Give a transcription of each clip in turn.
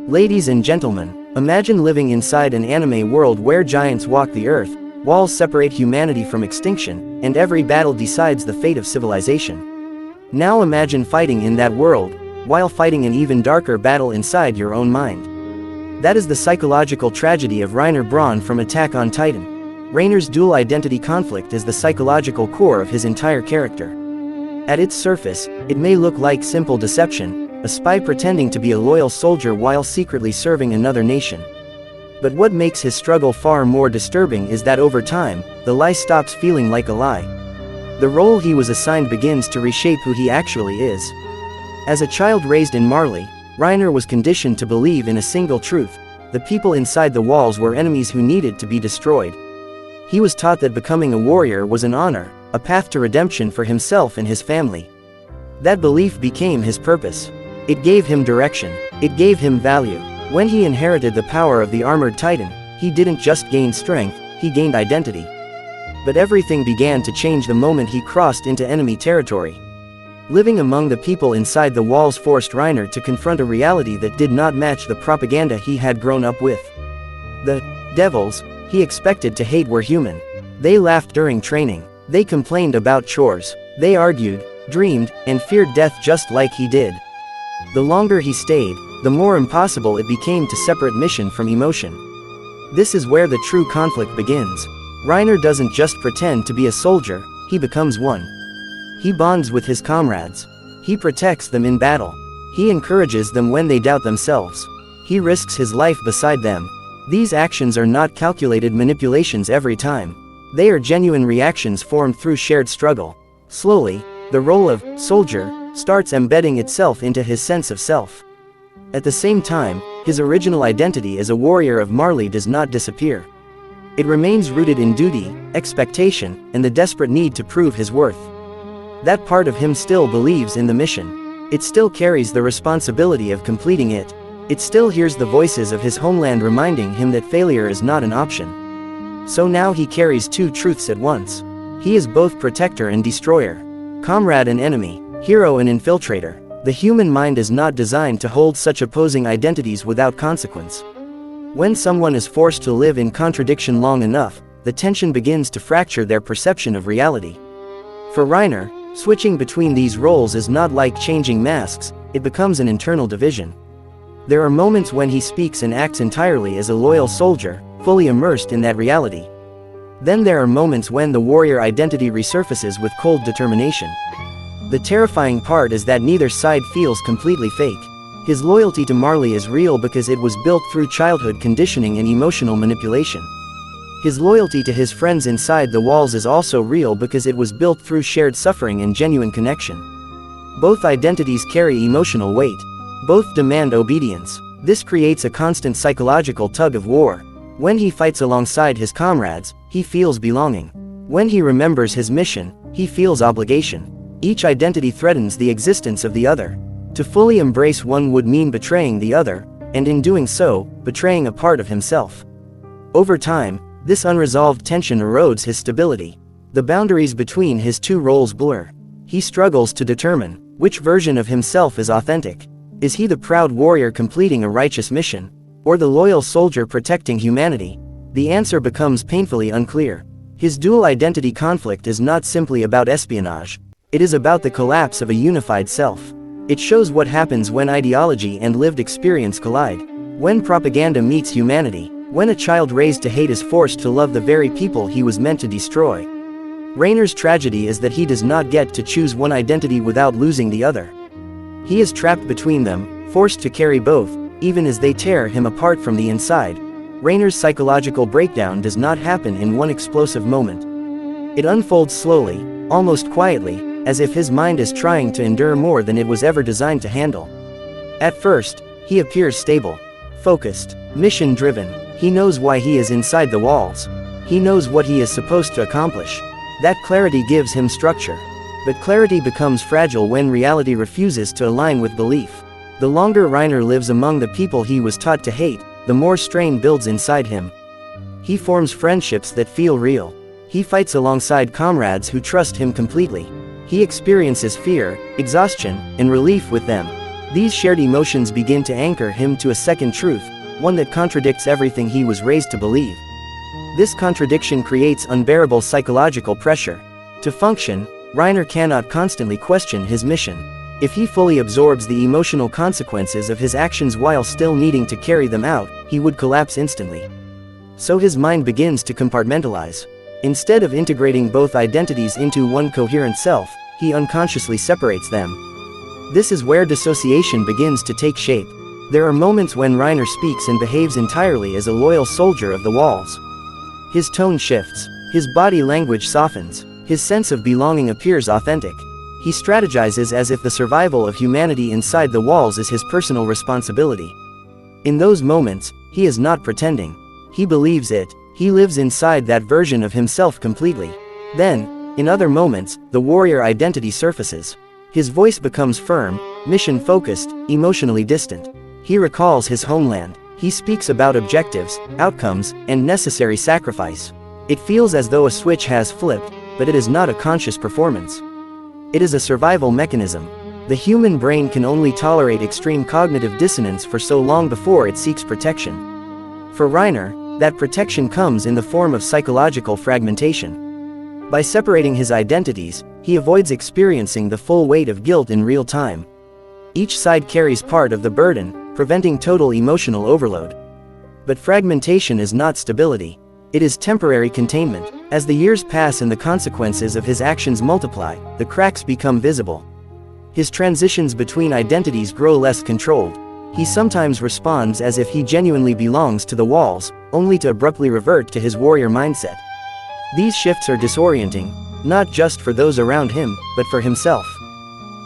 Ladies and gentlemen, imagine living inside an anime world where giants walk the earth, walls separate humanity from extinction, and every battle decides the fate of civilization. Now imagine fighting in that world, while fighting an even darker battle inside your own mind. That is the psychological tragedy of Reiner Braun from Attack on Titan. Reiner's dual identity conflict is the psychological core of his entire character. At its surface, it may look like simple deception, a spy pretending to be a loyal soldier while secretly serving another nation. But what makes his struggle far more disturbing is that over time, the lie stops feeling like a lie. The role he was assigned begins to reshape who he actually is. As a child raised in Marley, Reiner was conditioned to believe in a single truth: the people inside the walls were enemies who needed to be destroyed. He was taught that becoming a warrior was an honor, a path to redemption for himself and his family. That belief became his purpose. It gave him direction. It gave him value. When he inherited the power of the armored titan, he didn't just gain strength, he gained identity. But everything began to change the moment he crossed into enemy territory. Living among the people inside the walls forced Reiner to confront a reality that did not match the propaganda he had grown up with. The devils he expected to hate were human. They laughed during training. They complained about chores. They argued, dreamed, and feared death just like he did. The longer he stayed, the more impossible it became to separate mission from emotion. This is where the true conflict begins. Reiner doesn't just pretend to be a soldier, he becomes one. He bonds with his comrades. He protects them in battle. He encourages them when they doubt themselves. He risks his life beside them. These actions are not calculated manipulations every time. They are genuine reactions formed through shared struggle. Slowly, the role of soldier starts embedding itself into his sense of self. At the same time, his original identity as a warrior of Marley does not disappear. It remains rooted in duty, expectation, and the desperate need to prove his worth. That part of him still believes in the mission. It still carries the responsibility of completing it. It still hears the voices of his homeland reminding him that failure is not an option. So now he carries two truths at once. He is both protector and destroyer, comrade and enemy, hero and infiltrator. The human mind is not designed to hold such opposing identities without consequence. When someone is forced to live in contradiction long enough, the tension begins to fracture their perception of reality. For Reiner, switching between these roles is not like changing masks, it becomes an internal division. There are moments when he speaks and acts entirely as a loyal soldier, fully immersed in that reality. Then there are moments when the warrior identity resurfaces with cold determination. The terrifying part is that neither side feels completely fake. His loyalty to Marley is real because it was built through childhood conditioning and emotional manipulation. His loyalty to his friends inside the walls is also real because it was built through shared suffering and genuine connection. Both identities carry emotional weight. Both demand obedience. This creates a constant psychological tug of war. When he fights alongside his comrades, he feels belonging. When he remembers his mission, he feels obligation. Each identity threatens the existence of the other. To fully embrace one would mean betraying the other, and in doing so, betraying a part of himself. Over time, this unresolved tension erodes his stability. The boundaries between his two roles blur. He struggles to determine which version of himself is authentic. Is he the proud warrior completing a righteous mission, or the loyal soldier protecting humanity? The answer becomes painfully unclear. His dual identity conflict is not simply about espionage. It is about the collapse of a unified self. It shows what happens when ideology and lived experience collide. When propaganda meets humanity. When a child raised to hate is forced to love the very people he was meant to destroy. Reiner's tragedy is that he does not get to choose one identity without losing the other. He is trapped between them, forced to carry both, even as they tear him apart from the inside. Reiner's psychological breakdown does not happen in one explosive moment. It unfolds slowly, almost quietly, as if his mind is trying to endure more than it was ever designed to handle. At first, he appears stable, focused, mission-driven. He knows why he is inside the walls. He knows what he is supposed to accomplish. That clarity gives him structure. But clarity becomes fragile when reality refuses to align with belief. The longer Reiner lives among the people he was taught to hate, the more strain builds inside him. He forms friendships that feel real. He fights alongside comrades who trust him completely. He experiences fear, exhaustion, and relief with them. These shared emotions begin to anchor him to a second truth, one that contradicts everything he was raised to believe. This contradiction creates unbearable psychological pressure. To function, Reiner cannot constantly question his mission. If he fully absorbs the emotional consequences of his actions while still needing to carry them out, he would collapse instantly. So his mind begins to compartmentalize. Instead of integrating both identities into one coherent self, he unconsciously separates them. This is where dissociation begins to take shape. There are moments when Reiner speaks and behaves entirely as a loyal soldier of the walls. His tone shifts, his body language softens, his sense of belonging appears authentic. He strategizes as if the survival of humanity inside the walls is his personal responsibility. In those moments, he is not pretending. He believes it, he lives inside that version of himself completely. Then, in other moments, the warrior identity surfaces. His voice becomes firm, mission-focused, emotionally distant. He recalls his homeland. He speaks about objectives, outcomes, and necessary sacrifice. It feels as though a switch has flipped, but it is not a conscious performance. It is a survival mechanism. The human brain can only tolerate extreme cognitive dissonance for so long before it seeks protection. For Reiner, that protection comes in the form of psychological fragmentation. By separating his identities, he avoids experiencing the full weight of guilt in real time. Each side carries part of the burden, preventing total emotional overload. But fragmentation is not stability. It is temporary containment. As the years pass and the consequences of his actions multiply, the cracks become visible. His transitions between identities grow less controlled. He sometimes responds as if he genuinely belongs to the walls, only to abruptly revert to his warrior mindset. These shifts are disorienting, not just for those around him, but for himself.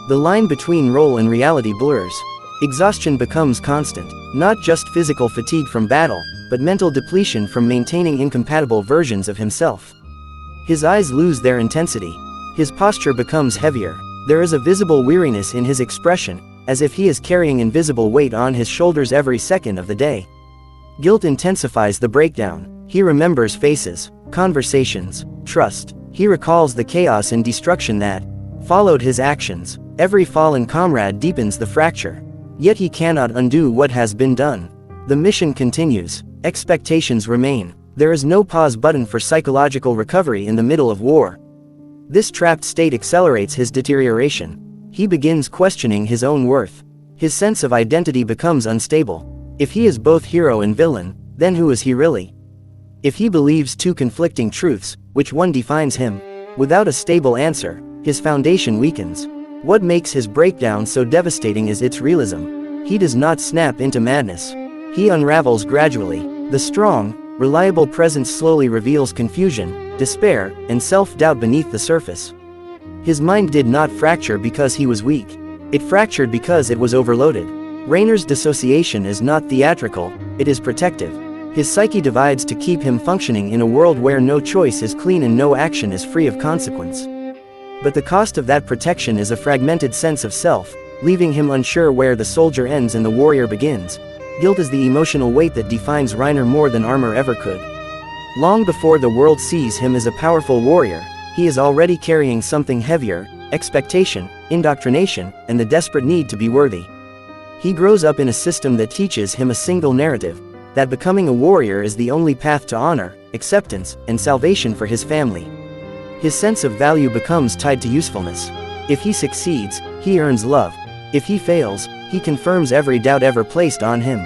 The line between role and reality blurs. Exhaustion becomes constant, not just physical fatigue from battle, but mental depletion from maintaining incompatible versions of himself. His eyes lose their intensity. His posture becomes heavier. There is a visible weariness in his expression, as if he is carrying invisible weight on his shoulders every second of the day. Guilt intensifies the breakdown. He remembers faces, conversations, trust. He recalls the chaos and destruction that followed his actions. Every fallen comrade deepens the fracture. Yet he cannot undo what has been done. The mission continues. Expectations remain. There is no pause button for psychological recovery in the middle of war. This trapped state accelerates his deterioration. He begins questioning his own worth. His sense of identity becomes unstable. If he is both hero and villain, then who is he really? If he believes two conflicting truths, which one defines him? Without a stable answer, his foundation weakens. What makes his breakdown so devastating is its realism. He does not snap into madness. He unravels gradually. The strong, reliable presence slowly reveals confusion, despair, and self-doubt beneath the surface. His mind did not fracture because he was weak. It fractured because it was overloaded. Reiner's dissociation is not theatrical, it is protective. His psyche divides to keep him functioning in a world where no choice is clean and no action is free of consequence. But the cost of that protection is a fragmented sense of self, leaving him unsure where the soldier ends and the warrior begins. Guilt is the emotional weight that defines Reiner more than armor ever could. Long before the world sees him as a powerful warrior, he is already carrying something heavier: expectation, indoctrination, and the desperate need to be worthy. He grows up in a system that teaches him a single narrative, that becoming a warrior is the only path to honor, acceptance, and salvation for his family. His sense of value becomes tied to usefulness. If he succeeds, he earns love. If he fails, he confirms every doubt ever placed on him.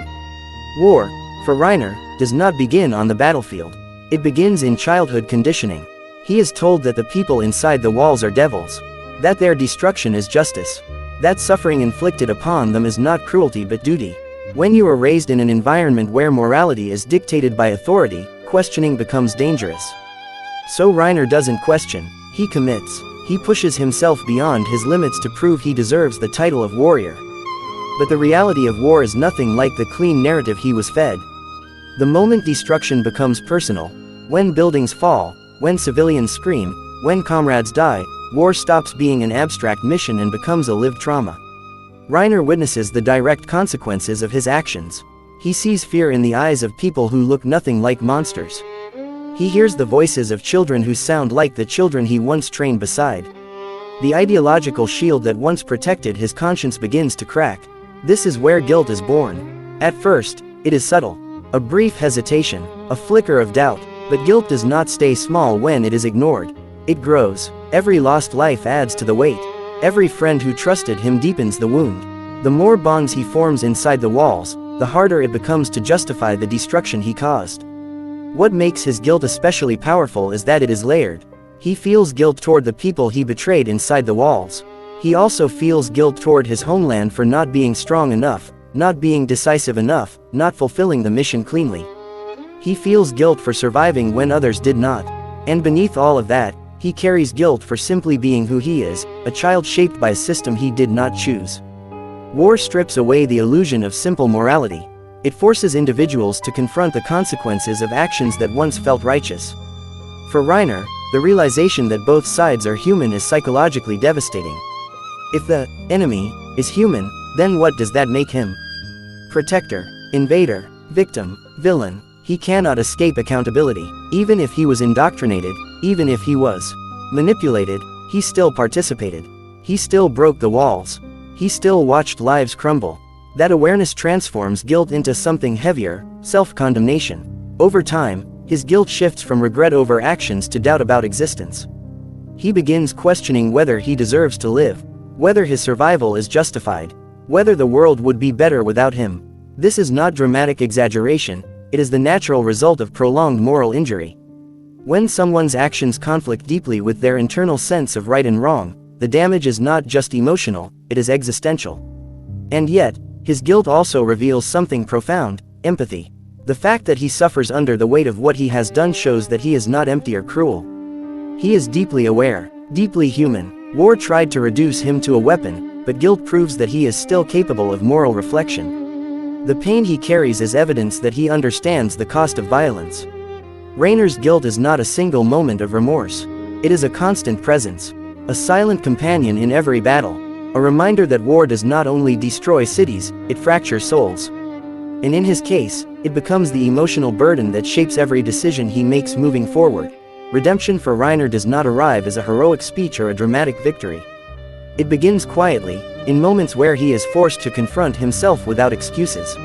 War, for Reiner, does not begin on the battlefield. It begins in childhood conditioning. He is told that the people inside the walls are devils, that their destruction is justice, that suffering inflicted upon them is not cruelty but duty. When you are raised in an environment where morality is dictated by authority, questioning becomes dangerous. So Reiner doesn't question, he commits. He pushes himself beyond his limits to prove he deserves the title of warrior. But the reality of war is nothing like the clean narrative he was fed. The moment destruction becomes personal, when buildings fall, when civilians scream, when comrades die, war stops being an abstract mission and becomes a lived trauma. Reiner witnesses the direct consequences of his actions. He sees fear in the eyes of people who look nothing like monsters. He hears the voices of children who sound like the children he once trained beside. The ideological shield that once protected his conscience begins to crack. This is where guilt is born. At first, it is subtle. A brief hesitation, a flicker of doubt, but guilt does not stay small when it is ignored. It grows. Every lost life adds to the weight. Every friend who trusted him deepens the wound. The more bonds he forms inside the walls, the harder it becomes to justify the destruction he caused. What makes his guilt especially powerful is that it is layered. He feels guilt toward the people he betrayed inside the walls. He also feels guilt toward his homeland for not being strong enough, not being decisive enough, not fulfilling the mission cleanly. He feels guilt for surviving when others did not. And beneath all of that, he carries guilt for simply being who he is, a child shaped by a system he did not choose. War strips away the illusion of simple morality. It forces individuals to confront the consequences of actions that once felt righteous. For Reiner, the realization that both sides are human is psychologically devastating. If the enemy is human, then what does that make him? Protector, invader, victim, villain. He cannot escape accountability. Even if he was indoctrinated, even if he was manipulated, he still participated. He still broke the walls. He still watched lives crumble. That awareness transforms guilt into something heavier, self-condemnation. Over time, his guilt shifts from regret over actions to doubt about existence. He begins questioning whether he deserves to live, whether his survival is justified, whether the world would be better without him. This is not dramatic exaggeration, it is the natural result of prolonged moral injury. When someone's actions conflict deeply with their internal sense of right and wrong, the damage is not just emotional, it is existential. And yet, his guilt also reveals something profound: empathy. The fact that he suffers under the weight of what he has done shows that he is not empty or cruel. He is deeply aware, deeply human. War tried to reduce him to a weapon, but guilt proves that he is still capable of moral reflection. The pain he carries is evidence that he understands the cost of violence. Reiner's guilt is not a single moment of remorse. It is a constant presence, a silent companion in every battle, a reminder that war does not only destroy cities, it fractures souls. And in his case, it becomes the emotional burden that shapes every decision he makes moving forward. Redemption for Reiner does not arrive as a heroic speech or a dramatic victory. It begins quietly, in moments where he is forced to confront himself without excuses.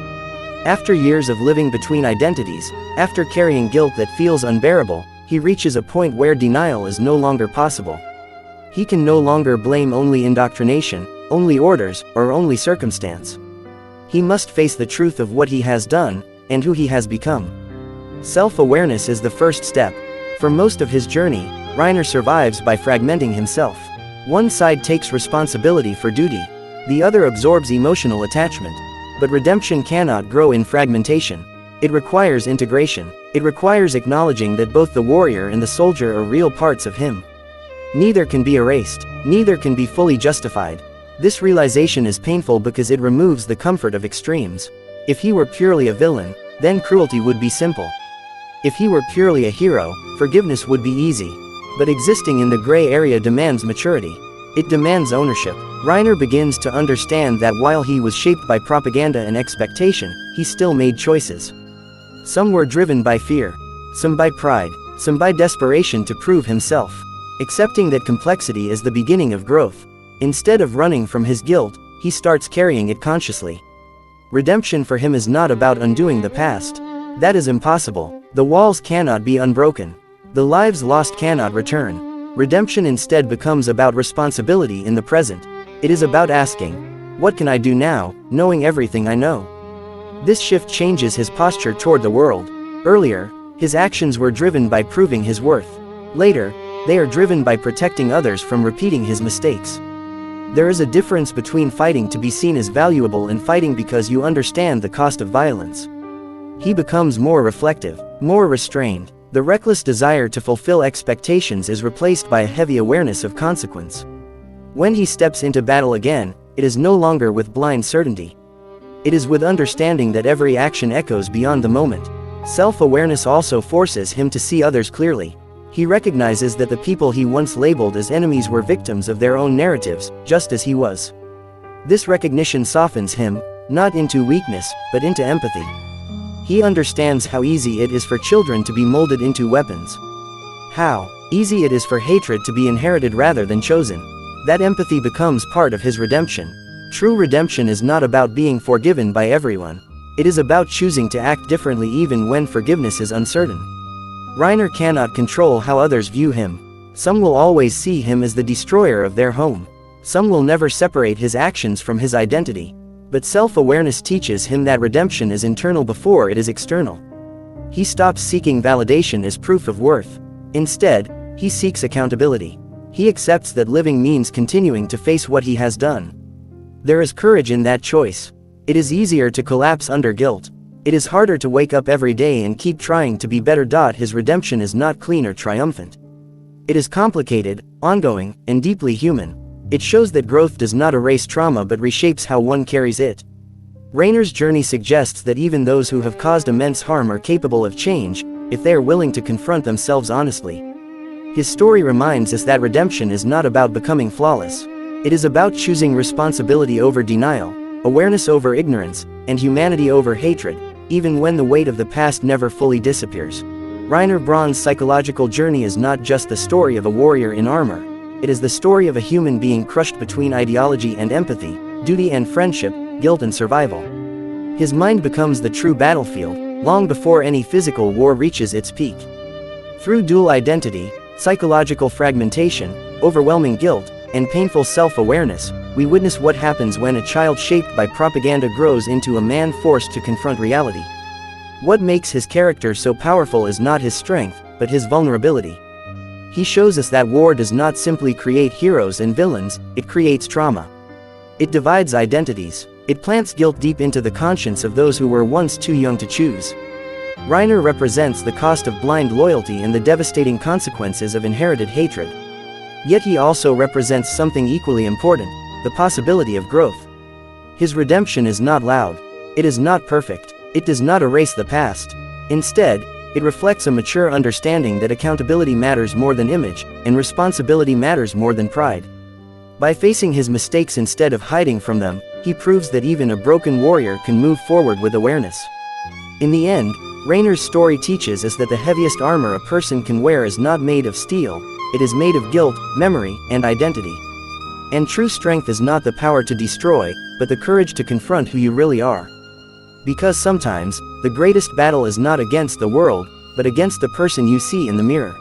After years of living between identities, after carrying guilt that feels unbearable, he reaches a point where denial is no longer possible. He can no longer blame only indoctrination, only orders, or only circumstance. He must face the truth of what he has done, and who he has become. Self-awareness is the first step. For most of his journey, Reiner survives by fragmenting himself. One side takes responsibility for duty, the other absorbs emotional attachment. But redemption cannot grow in fragmentation. It requires integration. It requires acknowledging that both the warrior and the soldier are real parts of him. Neither can be erased, neither can be fully justified. This realization is painful because it removes the comfort of extremes. If he were purely a villain, then cruelty would be simple. If he were purely a hero, forgiveness would be easy. But existing in the gray area demands maturity. It demands ownership. Reiner begins to understand that while he was shaped by propaganda and expectation, he still made choices. Some were driven by fear, some by pride, some by desperation to prove himself. Accepting that complexity is the beginning of growth. Instead of running from his guilt, he starts carrying it consciously. Redemption for him is not about undoing the past. That is impossible. The walls cannot be unbroken. The lives lost cannot return. Redemption instead becomes about responsibility in the present. It is about asking, what can I do now, knowing everything I know? This shift changes his posture toward the world. Earlier, his actions were driven by proving his worth. Later, they are driven by protecting others from repeating his mistakes. There is a difference between fighting to be seen as valuable and fighting because you understand the cost of violence. He becomes more reflective, more restrained. The reckless desire to fulfill expectations is replaced by a heavy awareness of consequence. When he steps into battle again, it is no longer with blind certainty. It is with understanding that every action echoes beyond the moment. Self-awareness also forces him to see others clearly. He recognizes that the people he once labeled as enemies were victims of their own narratives, just as he was. This recognition softens him, not into weakness, but into empathy. He understands how easy it is for children to be molded into weapons. How easy it is for hatred to be inherited rather than chosen. That empathy becomes part of his redemption. True redemption is not about being forgiven by everyone. It is about choosing to act differently even when forgiveness is uncertain. Reiner cannot control how others view him. Some will always see him as the destroyer of their home. Some will never separate his actions from his identity. But self-awareness teaches him that redemption is internal before it is external. He stops seeking validation as proof of worth. Instead, he seeks accountability. He accepts that living means continuing to face what he has done. There is courage in that choice. It is easier to collapse under guilt. It is harder to wake up every day and keep trying to be better. His redemption is not clean or triumphant. It is complicated, ongoing, and deeply human. It shows that growth does not erase trauma but reshapes how one carries it. Reiner's journey suggests that even those who have caused immense harm are capable of change, if they are willing to confront themselves honestly. His story reminds us that redemption is not about becoming flawless. It is about choosing responsibility over denial, awareness over ignorance, and humanity over hatred, even when the weight of the past never fully disappears. Reiner Braun's psychological journey is not just the story of a warrior in armor. It is the story of a human being crushed between ideology and empathy, duty and friendship, guilt and survival. His mind becomes the true battlefield, long before any physical war reaches its peak. Through dual identity, psychological fragmentation, overwhelming guilt, and painful self-awareness, we witness what happens when a child shaped by propaganda grows into a man forced to confront reality. What makes his character so powerful is not his strength, but his vulnerability. He shows us that war does not simply create heroes and villains, it creates trauma. It divides identities. It plants guilt deep into the conscience of those who were once too young to choose. Reiner represents the cost of blind loyalty and the devastating consequences of inherited hatred. Yet he also represents something equally important, the possibility of growth. His redemption is not loud. It is not perfect. It does not erase the past. Instead, it reflects a mature understanding that accountability matters more than image, and responsibility matters more than pride. By facing his mistakes instead of hiding from them, he proves that even a broken warrior can move forward with awareness. In the end, Reiner's story teaches us that the heaviest armor a person can wear is not made of steel, it is made of guilt, memory, and identity. And true strength is not the power to destroy, but the courage to confront who you really are. Because sometimes, the greatest battle is not against the world, but against the person you see in the mirror.